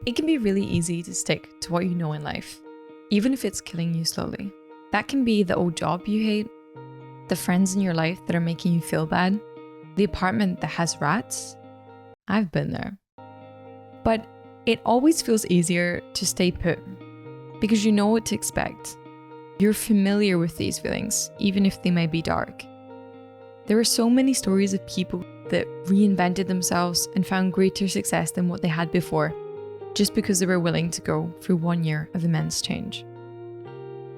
It can be really easy to stick to what you know in life, even if it's killing you slowly. That can be the old job you hate, the friends in your life that are making you feel bad, the apartment that has rats. I've been there. But it always feels easier to stay put because you know what to expect. You're familiar with these feelings, even if they might be dark. There are so many stories of people that reinvented themselves and found greater success than what they had before, just because they were willing to go through 1 year of immense change.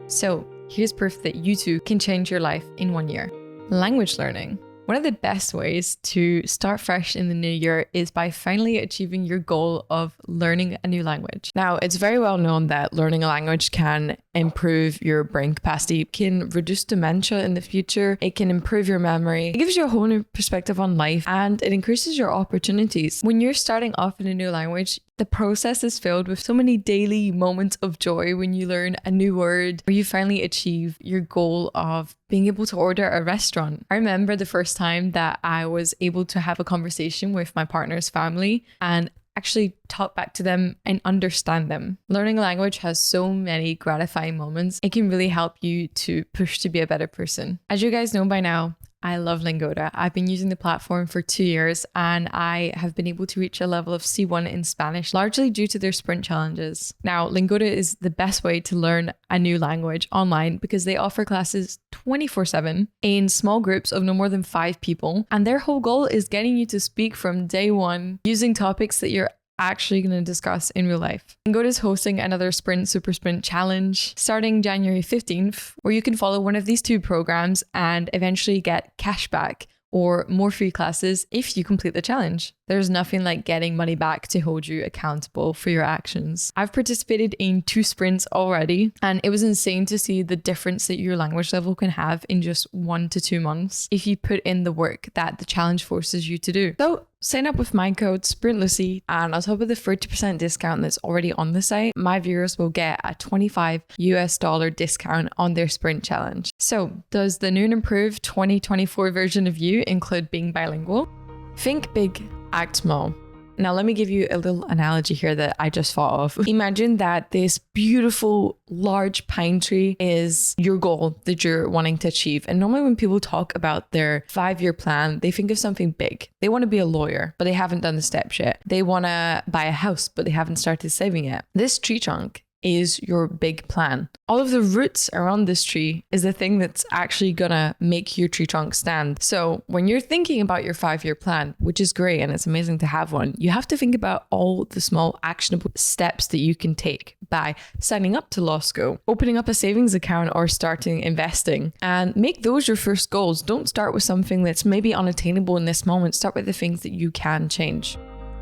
So here's proof that you too can change your life in 1 year. Language learning. One of the best ways to start fresh in the new year is by finally achieving your goal of learning a new language. Now, it's very well known that learning a language can improve your brain capacity, can reduce dementia in the future, it can improve your memory, it gives you a whole new perspective on life, and it increases your opportunities. When you're starting off in a new language, the process is filled with so many daily moments of joy when you learn a new word or you finally achieve your goal of being able to order at a restaurant. I remember the first time that I was able to have a conversation with my partner's family and actually talk back to them and understand them. Learning a language has so many gratifying moments. It can really help you to push to be a better person. As you guys know by now, I love Lingoda. I've been using the platform for 2 years and I have been able to reach a level of C1 in Spanish, largely due to their sprint challenges. Now, Lingoda is the best way to learn a new language online because they offer classes 24/7 in small groups of no more than 5 people. And their whole goal is getting you to speak from day one using topics that you're actually going to discuss in real life. Lingoda is hosting another Super Sprint challenge starting January 15th, where you can follow one of these 2 programs and eventually get cash back or more free classes if you complete the challenge. There's nothing like getting money back to hold you accountable for your actions. I've participated in 2 sprints already, and it was insane to see the difference that your language level can have in just 1 to 2 months if you put in the work that the challenge forces you to do. So sign up with my code SPRINTLUCY, and on top of the 30% discount that's already on the site, my viewers will get a $25 discount on their sprint challenge. So does the new and improved 2024 version of you include being bilingual? Think big, act small. Now, let me give you a little analogy here that I just thought of. Imagine that this beautiful, large pine tree is your goal that you're wanting to achieve. And normally when people talk about their 5-year plan, they think of something big. They want to be a lawyer, but they haven't done the steps yet. They want to buy a house, but they haven't started saving yet. This tree trunk is your big plan. All of the roots around this tree is the thing that's actually gonna make your tree trunk stand. So when you're thinking about your 5-year plan, which is great and it's amazing to have one, you have to think about all the small actionable steps that you can take by signing up to law school, opening up a savings account, or starting investing, and make those your first goals. Don't start with something that's maybe unattainable in this moment. Start with the things that you can change.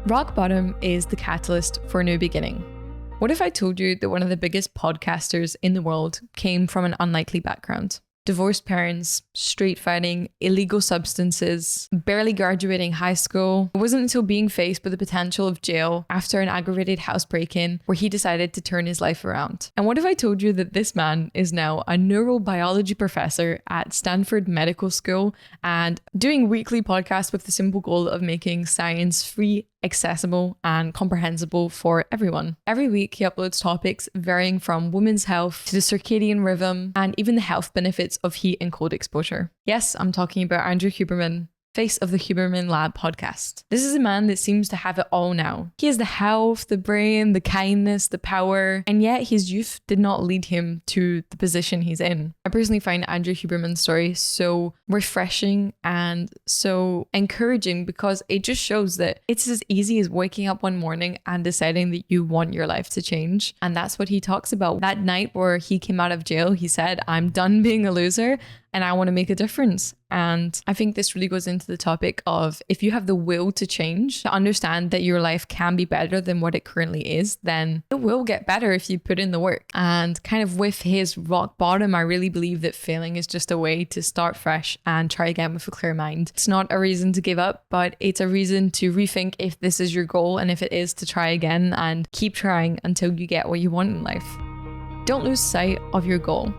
Rock bottom is the catalyst for a new beginning. What if I told you that one of the biggest podcasters in the world came from an unlikely background? Divorced parents, street fighting, illegal substances, barely graduating high school. It wasn't until being faced with the potential of jail after an aggravated house break-in where he decided to turn his life around. And what if I told you that this man is now a neurobiology professor at Stanford Medical School and doing weekly podcasts with the simple goal of making science free, accessible, and comprehensible for everyone. Every week, he uploads topics varying from women's health to the circadian rhythm and even the health benefits of heat and cold exposure. Yes, I'm talking about Andrew Huberman, face of the Huberman Lab podcast. This is a man that seems to have it all now. He has the health, the brain, the kindness, the power, and yet his youth did not lead him to the position he's in. I personally find Andrew Huberman's story so refreshing and so encouraging because it just shows that it's as easy as waking up one morning and deciding that you want your life to change. And that's what he talks about. That night where he came out of jail, he said, "I'm done being a loser and I want to make a difference." And I think this really goes into the topic of if you have the will to change, to understand that your life can be better than what it currently is, then it will get better if you put in the work. And kind of with his rock bottom, I really believe that failing is just a way to start fresh and try again with a clear mind. It's not a reason to give up, but it's a reason to rethink if this is your goal, and if it is, to try again and keep trying until you get what you want in life. Don't lose sight of your goal.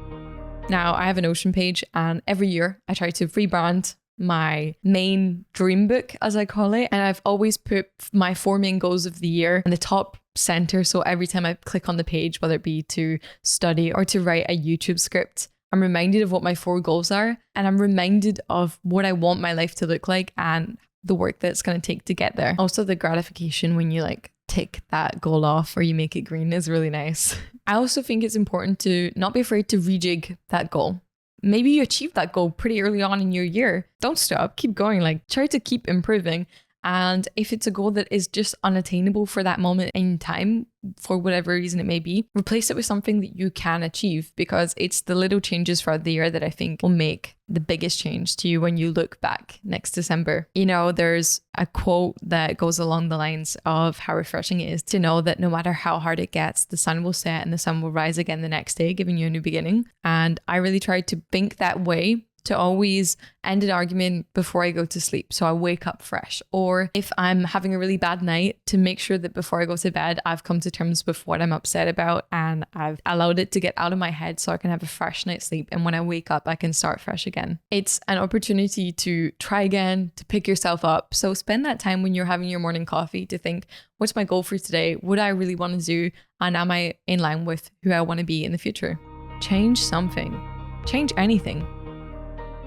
Now, I have a Notion page and every year I try to rebrand, my main dream book, as I call it. And I've always put my 4 main goals of the year in the top center. So every time I click on the page, whether it be to study or to write a YouTube script, I'm reminded of what my 4 goals are. And I'm reminded of what I want my life to look like and the work that it's going to take to get there. Also, the gratification when you like tick that goal off or you make it green is really nice. I also think it's important to not be afraid to rejig that goal. Maybe you achieved that goal pretty early on in your year. Don't stop, keep going, like try to keep improving. And if it's a goal that is just unattainable for that moment in time, for whatever reason it may be, replace it with something that you can achieve, because it's the little changes throughout the year that I think will make the biggest change to you when you look back next December. You know, there's a quote that goes along the lines of how refreshing it is to know that no matter how hard it gets, the sun will set and the sun will rise again the next day, giving you a new beginning. And I really try to think that way, to always end an argument before I go to sleep, so I wake up fresh. Or if I'm having a really bad night, to make sure that before I go to bed, I've come to terms with what I'm upset about and I've allowed it to get out of my head so I can have a fresh night's sleep. And when I wake up, I can start fresh again. It's an opportunity to try again, to pick yourself up. So spend that time when you're having your morning coffee to think, what's my goal for today? What do I really want to do? And am I in line with who I want to be in the future? Change something. Change anything.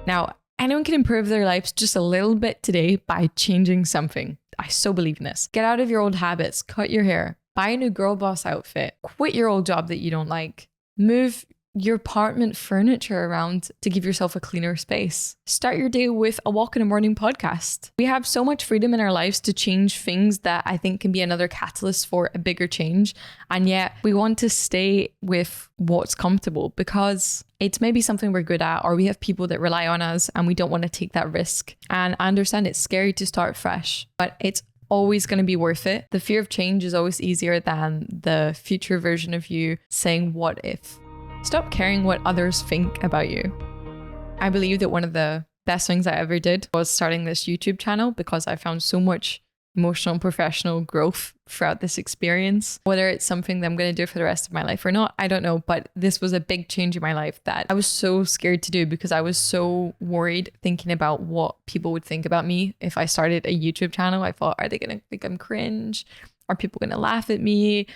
Now, anyone can improve their lives just a little bit today by changing something. I so believe in this. Get out of your old habits, cut your hair, buy a new girl boss outfit, quit your old job that you don't like, move your apartment furniture around to give yourself a cleaner space. Start your day with a walk in the morning podcast. We have so much freedom in our lives to change things that I think can be another catalyst for a bigger change. And yet we want to stay with what's comfortable because it's maybe something we're good at, or we have people that rely on us and we don't want to take that risk. And I understand it's scary to start fresh, but it's always going to be worth it. The fear of change is always easier than the future version of you saying, what if? Stop caring what others think about you. I believe that one of the best things I ever did was starting this YouTube channel, because I found so much emotional and professional growth throughout this experience. Whether it's something that I'm going to do for the rest of my life or not, I don't know. But this was a big change in my life that I was so scared to do, because I was so worried thinking about what people would think about me if I started a YouTube channel. I thought, are they going to think I'm cringe? Are people going to laugh at me?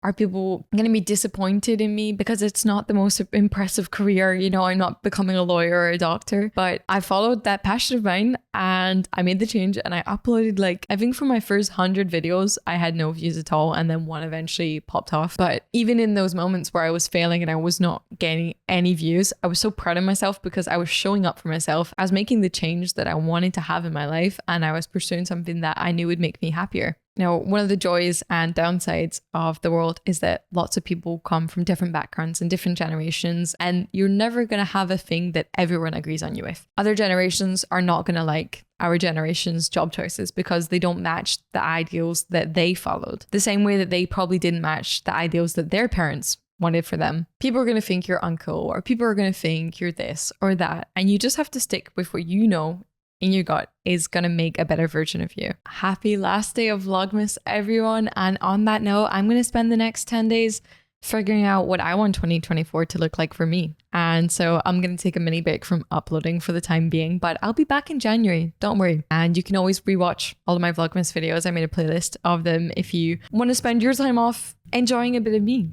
Are people going to be disappointed in me because it's not the most impressive career? You know, I'm not becoming a lawyer or a doctor, but I followed that passion of mine and I made the change and I uploaded, like, I think for my first 100 videos, I had no views at all. And then one eventually popped off. But even in those moments where I was failing and I was not getting any views, I was so proud of myself because I was showing up for myself. I was making the change that I wanted to have in my life and I was pursuing something that I knew would make me happier. Now, one of the joys and downsides of the world is that lots of people come from different backgrounds and different generations, and you're never going to have a thing that everyone agrees on you with. Other generations are not going to like our generation's job choices because they don't match the ideals that they followed, the same way that they probably didn't match the ideals that their parents wanted for them. People are going to think you're uncool, or people are going to think you're this or that, and you just have to stick with what you know in your gut is going to make a better version of you. Happy last day of Vlogmas, everyone. And on that note, I'm going to spend the next 10 days figuring out what I want 2024 to look like for me. And so I'm going to take a mini break from uploading for the time being, but I'll be back in January. Don't worry. And you can always rewatch all of my Vlogmas videos. I made a playlist of them if you want to spend your time off enjoying a bit of me.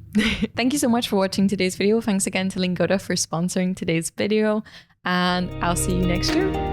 Thank you so much for watching today's video. Thanks again to Lingoda for sponsoring today's video. And I'll see you next year.